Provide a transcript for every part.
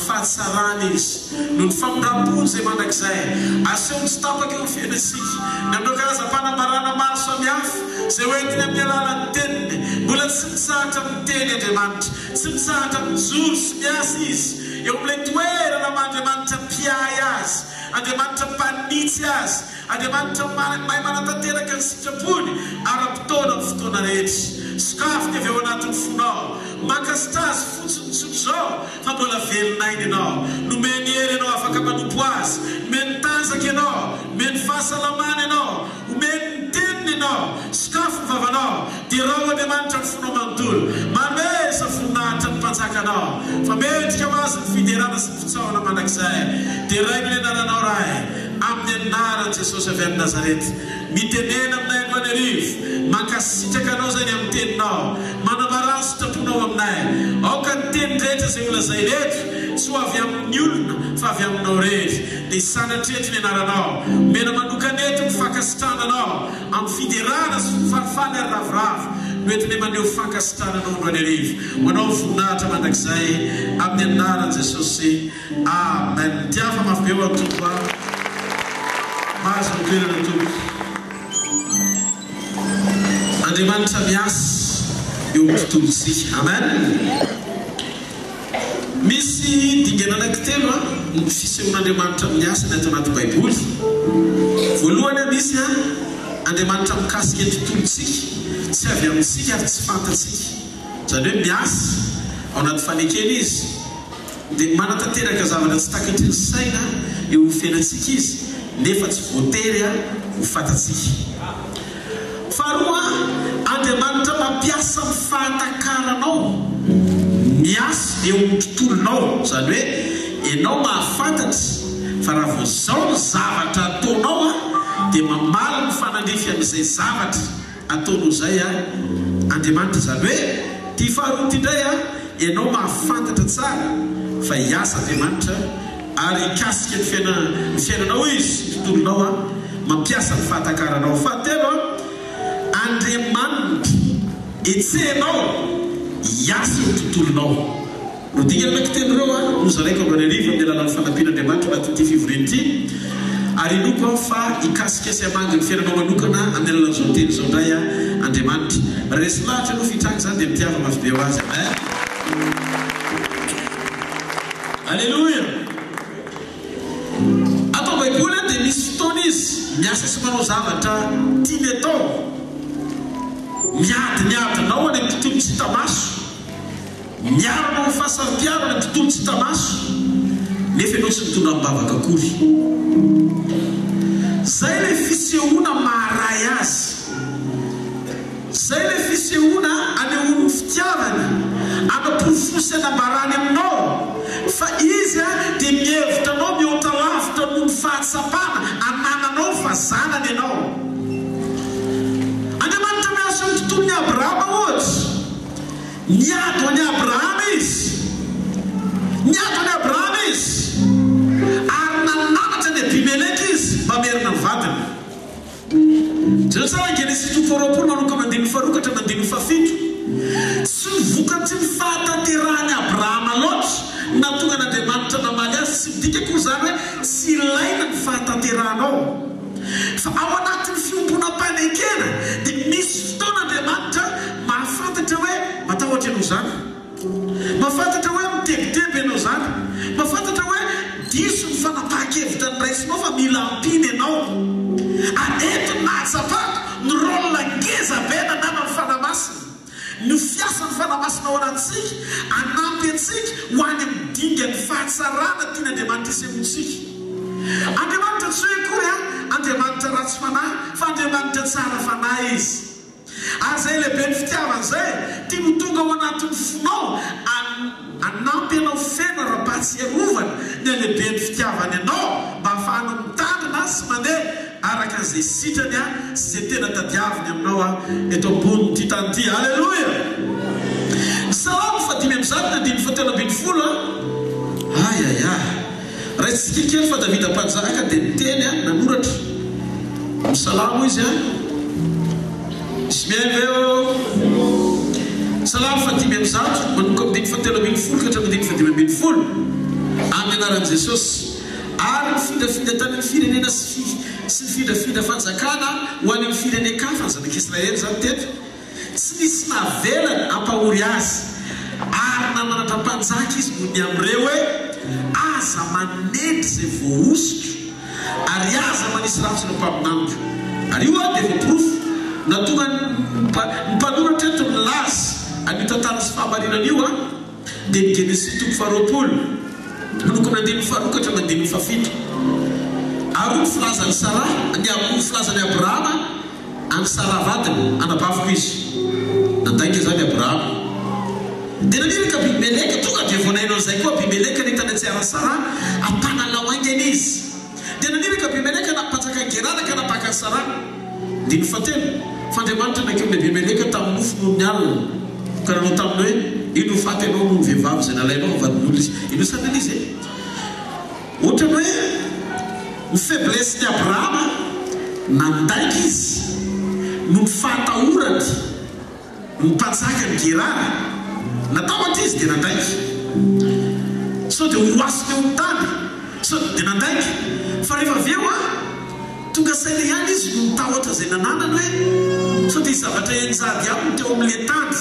fahatsarana izy no ny famindrampony zay mandrakizay aseho tsy tapaka eo fiainantsika na amin'ireo karazam-panambarana maro samihafa zay hoentiny amin'ny alalan'ny teniny mbola tsy mitsahatra amin'ny teny Andriamanitra tsy mitsahatra mijoro sy miasa izy eo amin'ilay toerana Andriamanitra mpiay azy Andriamanitra mpanitsy azy Andriamanitra mahay manatanteraka ny sitrapony ara-potoana amin'ny fotoana rehetra sakafo dia avy ao anatin'ny fonao makasitra azy fotsiny tsotro zao fa mbola velonainy ianao nomeny hery ianao afaka manompo azy nomeny tanjaka ianao nomeny fahasalamana ianao nomeny ny teniny ianao sakafo ny vavanao dia rao Andriamanitra ny fonao manontolo mamesa voninahitra ny mpanjaka anao fa mendrika ho azy ny fiderana sy ny fitsaoana mandrakizay dia rainy ny anaranao rahay amin'ny anaran'i Jesosy avy amin'ny Nazarety mitenena aminay andro any arivo mankasitraka anao zay ny amin'ny teninao manambarany sitraponao aminay aoka ny teny rehetra zay olazay rehetra tsy ho avy amin'ny olona fa avy aminao rehetra dia sanatrehetra ny anaranao mena manokanety ny fankasitrananao amin'ny fiderana sy farifaly ary ravoravo noentiny maneho fankasitrananao andro any arivo manao voninahitra mandrakizay amin'ny anaran'i Jesosy amen. Tiafa mafy be ho amin'ny tompo mahazo ny toerana tompo Andriamanitra miasa eo amin'ny tontolontsika amen. Misy dingana anankitelo ny fisehoan'Andriamanitra miasa ny ato anaty Baiboly. Voalohany misy Andriamanitra mikasika ny tontolontsika tsy avy amintsika ary tsy fantatsika zany hoe miasa ao anaty fanekena izy dia manatanteraka zavatra tsy takatry ny saina eo fiainantsika izy nefa tsy voatery ho fantatsika. Faharoa Andriamanitra mampiasa ny fahantakaranao miasa eo amin'ny tontolonao zany hoe ianao mahafantatra fa raha vao zao ny zavatra ataonao dia mamaly ny fanandrify amin'izay zavatra ataonao zay Andriamanitra zany hoe ty faharoa ty indray ianao mahafantatra tsara fa hiasa Andriamanitra ary ikasika ny fiainanao izy tontolonao mampiasa ny fahantakaranao. Fahatelo Andriamanitra etsehnao hiasa eo tontolonao no dingana anankiteloreo nozaraiko amin'ny arivo amin'ny alalan'ny fanampian'Andriamanitra anatin'ity fivoriana ity ary inoko fa ikasika sy hamangy ny fiainanao manokana amin'ny alalan'izao teny izao indray Andriamanitra resy lahatra no fitranga zany dia mitiava mafy be ho azy amen. Alleluia. Atao Baiboly dia misy fotoana izy miasa sy manao zavatra tiany atao miadinao any amin'ny tontolo tsy hita maso miaranao ny fahasampiarana any amin'ny tontolo tsy hita maso nefa ianao tsy mitondra mibavaka akory. Zay ilay fisehoana maharay azy zay ilay fisehoana anehoany fitiavany anam-porofosy anambarany aminao fa izy dia mihevitra anao mihoatra lavitra noho ny fahatsapana anananao fa zanany ianao. Andriamanitra miasa amin'ny tontolon'ny Abrahama ohatra niado any Abrahama izy ary nananatra ny Abimeleka izy mba merina ny vadiny. Jereo tsara Genesis 2:20 manomboka mandiny faharokatra mandiny fafito tsy nivokatry ny fahatanterahany Abrahama loatra na tonga n'Andriamanitra namaly azy tsy midika koa zany hoe tsy ilaina ny fahatanteranao fa ao anatin'ny fiombonam-panekena dia misy fotoana Andriamanitra mahafantatra hoe matahotra ianao zany mahafantatra hoe mitebiteby ianao zany mahafantatra hoe diso ny fanapaha-kevitra ny raisinao fa mila ampiny ianao ary eto nahatsapako ny rôla ngeza be nanana ny fanamasina ny fiasa ny fanamasina ao anatsika anampy atsika ho any midinga ny fahatsarana tian'Andriamanitra isehoantsika. Andriamanitra tsy hoe kory Andriamanitra ratsy fanahy fa Andriamanitra tsara fanahy izy ary zay lehibe ny fitiavany zay tia no tonga ao anatin'ny fonao anampy ianao fena raha-patsy iarovana ny lehibe ny fitiavany ianao mba hahafahanao mitandrina sy mandeha araka izay sitrany sy zay tena tadiaviny aminao eto ambony ty tany ty. Alleluia. Salamo 5:7-10 ayaya raha tsy kelikely fa Davida mpanjaka dia niteny nanoratra misalamo izy ismiaveo Salamo 5:7 manomboka amin'ny 7:10 ka hatramin'ny 5:10 amin'ny anaran'i Jesosy. Ary mifindrafindra tany amin'ny firenena sy mifindrafindra fanjakana ho any amin'ny firenekafa ny zanak'Israely zany teto. Tsy nisy navelany ampahory azy ary nananatra mpanjaka izy noho ny amin'ireo hoe aza manendry izay voahositra ary aza manisy rafitsy no mpaminanitra. Ary io dia voaporofo natonga ny mpanoratra eto milaza an'io tantara sy fahamarinana io dia ny Genesis 2:20 manoko amin'ny 1:4 ka 1:7. Ary ny filazan'ny Sara ny filazan'ny Abrahama any Sara vadiny anabaviko izy nandaika zany Abrahama. Dia naniraka Abimeleka tonga dia vonainao izay koa Abimeleka nentana tsiara Sara ampanalao aingana izy. Dia naniraka Abimeleka nampatsaka Gerara ka napaka Sara. Dia ny fatelo fandriamanitra nakeo ny Abimeleka tamin'ny nofo noho ny alina ka nanao taminy hoe ino faty anao noho ny vehivavy izay nalainao vadin'olona izy. Ino sanany izy ohatrany hoe ny faiblesse ny Abrahama nandaika izy no ny fahatahorany ny mpanjaka ny Gerara natao aty izy dia nandaika. So dia hoasiny eo amin'ny tany so dia nandaika fa rehefa aveo tonga saina ihany izy no mitahotra izay nananany hoe so dia zavatra enjady aminy teo amin'ilay tany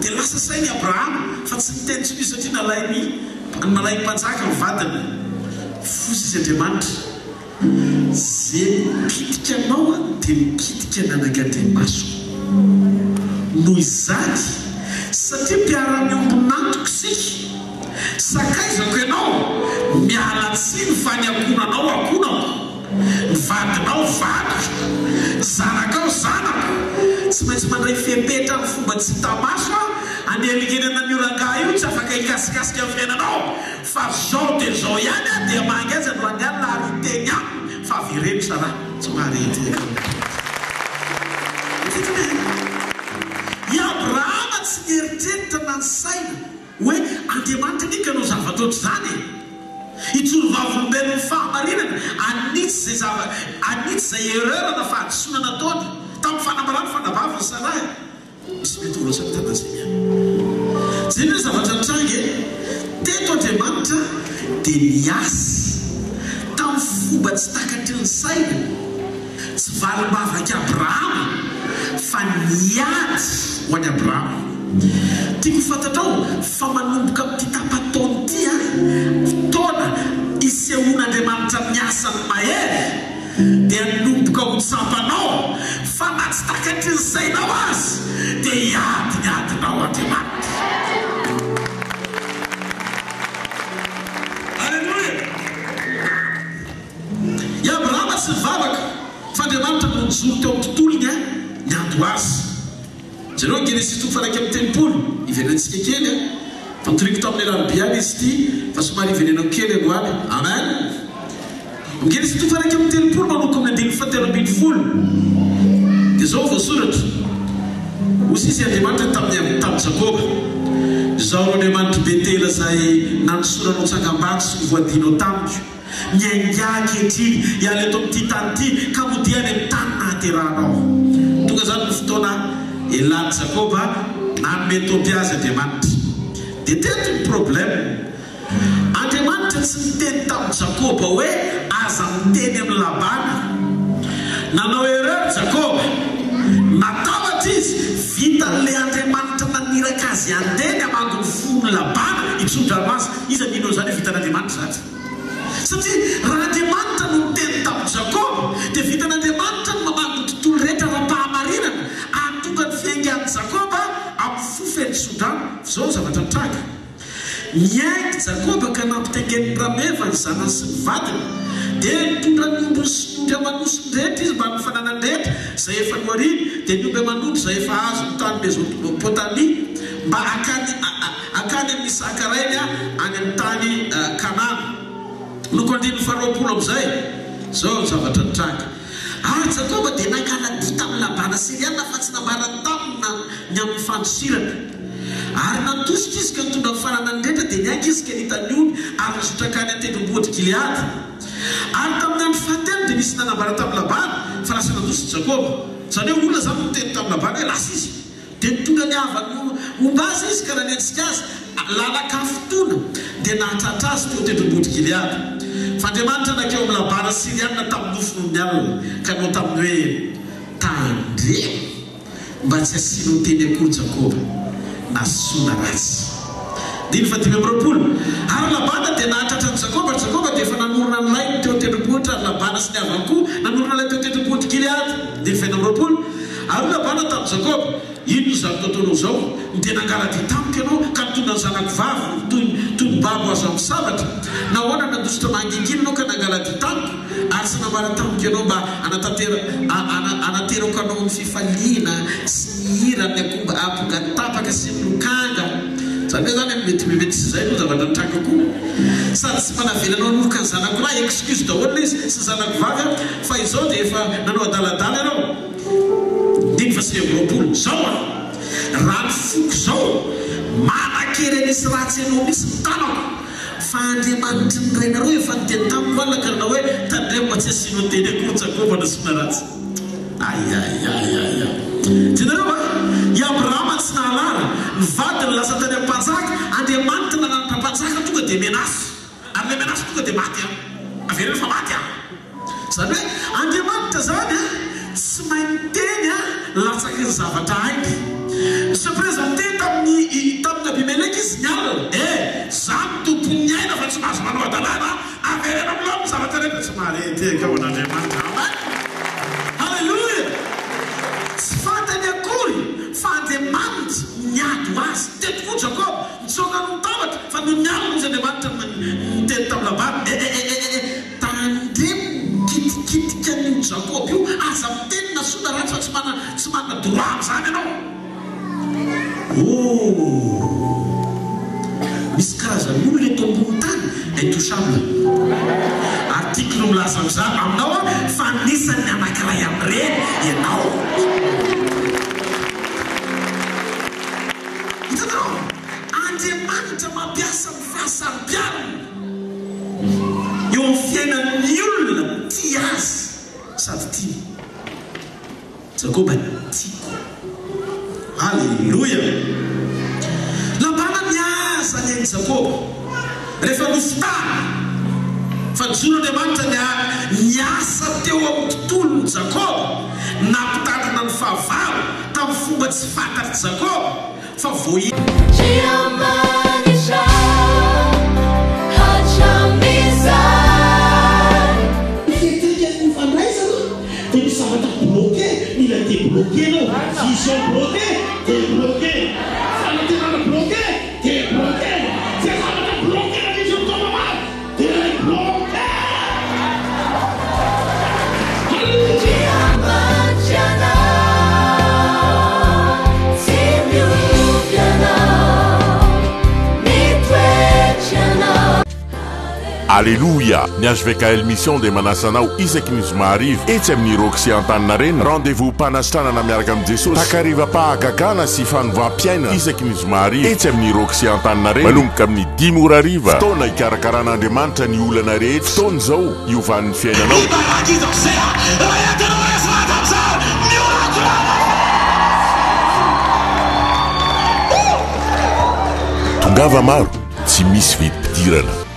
dia lasa sainy Abrahama fa tsy niteny tsy misy satria nalay mpanjaka ny vadiny. Fosy izy Andriamanitra zay mikitika anao dia mikitika nanan'Andriamasoko noho izany satria mpiara-miombonantoko isika sakaizako ianao miala tsiny fa ny akonanao akonako ny vadinao vadiko zanakao zanako tsy maintsy mandray fepetra amin'ny fomba tsy tamaso anelingenana ny oranga io tsy afaka hikasikasika amin'ny fiainanao fa zao dia zao ihany dia mangaza no angana ariteny fa avireny Sara tsy maharety i Abrahama tsy nieritreritra na ny saina hoe Andriamanitra nika no zavatra ohatr'izany itsolovavolom-belo ny fahamarinana anitsy izay erreur na fahadisoana nataony tamin'ny fanambarany fanabaviny Sara misy mety olosany tanazay zay ny zavatra nitrangy teto Andriamanitra dia niasy tamin'ny fomba tsy takatry ny saina tsy valim-bavaka Abrahama fa niady ho any Abrahama. Tiako fantatrao fa manomboka amin'ity tapataony ity taona isehoan'Andriamanitra miasa ny mahery dia nomboka ho tsampanao fa na tsy takatry ny sainao azy dia iadinao Andriamanitra. Alleluia. I Abrahama tsy vavaka fa Andriamanitra no nijoro teo amin'ny tontolony ny ando azy. Jereo Genesis 2:30 iverenantsika kely fa nitoriko tamin'ny alarobia izy ity fa somary iverenao kely agoany. Amen. Genesis 2:30 manoko amin'ny 7:70 dia zao voasoratra hozy izy Andriamanitra tamin'ny Jakoba zao Andriamanitra Betela izay nanosoranao tsangam-bato sy voadinao tamiko miainga ankehitriny hiala eto amin'ity tany ity ka modiany amin'ny tany nahaterahanao. Tonga zany ny fotoana elan'i Jakoba nanome topy azy Andriamanitra. Dia teto ny problème Andriamanitra tsy niteny tamin'ny Jakoba hoe aza miteny amin'ny Labana. Nanao erreur Jakoba natahotra izy vitan'ilay Andriamanitra naniraka azy andeny amangony fony Labana itsodrano azy izy aminao zany vitan'Andriamanitra zany satria raha Andriamanitra no miteny tamin'ny Jakoba dia vitan'Andriamanitra no mamangony tontolo rehetra raha-pahamarinana antonga ny fiaingan'i Jakoba amin'ny fofeny sodrano. Zao zavatra nitranga niaingy Jakoba ka nampitaingen'ny rameva ny zanany sy ny vadiny dia nitondra ny omby sy amanosiny rehetra izy mba ny fananany rehetra izay efa noariny dia ny omby amanondro izay efa azo ny tany Mesopotami mba akany amin'ny Sakarainy any amin'ny tany Kanana. Loko 20 amin'izay zao zavatra nitranga. Ary Jakoba dia nangala dita amin'ny Labana Siriana fa tsy nambarany tamina ny amin'ny fandosirana ary natosika izy ka nitondra ny fananany rehetra dia niainga izy ka nitany omby ary nisotrakany an-tendrombohitra Gileady. Ary tamin'ny andro fahatelo dia nisy nanambara tamin'ny Labana fa lasa natosy Jakoba zany hoe olona zany miteny tamin'ny Labana hoe lasa izy dia nitondra ny havany omba azy izy ka nanentsika azy lalaka fotoana dia nahatratra azy teo tendrombohitra Gileady. Fa Andriamanitra nakeo amin'ny labana Siriana tamin'ny nofony alina ka nao tamin'ny hoe tandremo mba tsy asiana ho teny akory Jakoba na soana ratsy. Diny fa 5 ary labana dia nahatratra ny Jakoba dia efa nanorona ny lainy teo tendrombohitra labana sy ny havany koa nanorona lay teo tendrombohitra Gileady. Diny fa 9 ary labana tamin'ny Jakoba ino izy ataonao zao dia nangalady tampoka ianao ka nitondra ny zanako vavy toy ny babo azo amin'ny sabatra nahoana nadositra mangingina anao ka nangalady tampoka ary sy namara tampoka ianao mba anaterako anao ny fifaliana sy ny hira ny akomba apongatapaka sy ny lokanga zany hoe zany mety sy zay no zavatra nitrangako sady sy manavelanao anovoka ny zanako raha excuse daholo izy sy zanako vavy fa izao dia efa nanao adaladala ianao. Diny fa 9 zao raha ny foko zao manakery nisy ratsy ianao misy mitanako fa Andriamanitra ny rainareo efa niteny tamin'ny valina karana hoe tandremo tsy asiano teny akory Jakoba na sona ratsy. Tianareo i Abrahama tsy nahalala ny vadiny lasa tany amin'ny mpanjaka Andriamanitra nananitra mpanjaka tonga dia menasy ary le menasy tonga dia maty avereny fa maty zany hoe Andriamanitra zany tsy mainteny latsaky ny zavatra haingy se présenté tamin'ny Abimeleka izy nialina zany tompony aina fa tsy mahazo manao adalana averena amilao ny zavatra rehetra tsy marety kao an'Andriamanitra. Halleluja. Tsy fantany akory fa Andriamanitra niady azy teto Jakoba nitsoka no tabatra fa no nialina izy Andriamanitra niteny tamin'ny labana tandremo kitikitika ny Jakoba io aza miteny na soana ratsy fa tsy manana droit zany ianao. Misy karazany olona eto ambony tany intouchable. Article milaza amin'izany aminao fa anisany anankiray amin'ireny ianao. Hitanao Andriamanitra mampiasa ny fahasambianana eo amin'ny fiainan'ny olona tia azy sady tia. Jakoba tiako. Halleluja. Labana niaza ny ain'i Jakoba rehefa nofotana fa jon'Andriamanitra niasa teo amin'ny tontolon'ny Jakoba nampitandrina ny fahavalo tamin'ny fomba tsy fantatry Jakoba fa bloqué, non. S'ils sont bloqués, t'es bloqué. Ça ne t'est pas bloqué, t'es bloqué. C'est ça va te bloquer la vision de ton maman. T'es bloqué. Alléluia. Niazy VKL mission de manasanao isaky ny zoma arivo etsy amin'ny Roxy Antaninarenina. Rendez-vous panastranana miaraka amin'ny Jesosy takariva pahagagana sy fanovam-piainana isaky ny zoma arivo etsy amin'ny Roxy Antaninarenina manomboka amin'ny 10 ora hariva. Fotoana ikarakaran'Andriamanitra ny olana rehetra. Fotoana zao iovan'ny fiainanao. Tongava maro tsy misy vidim-pidirana.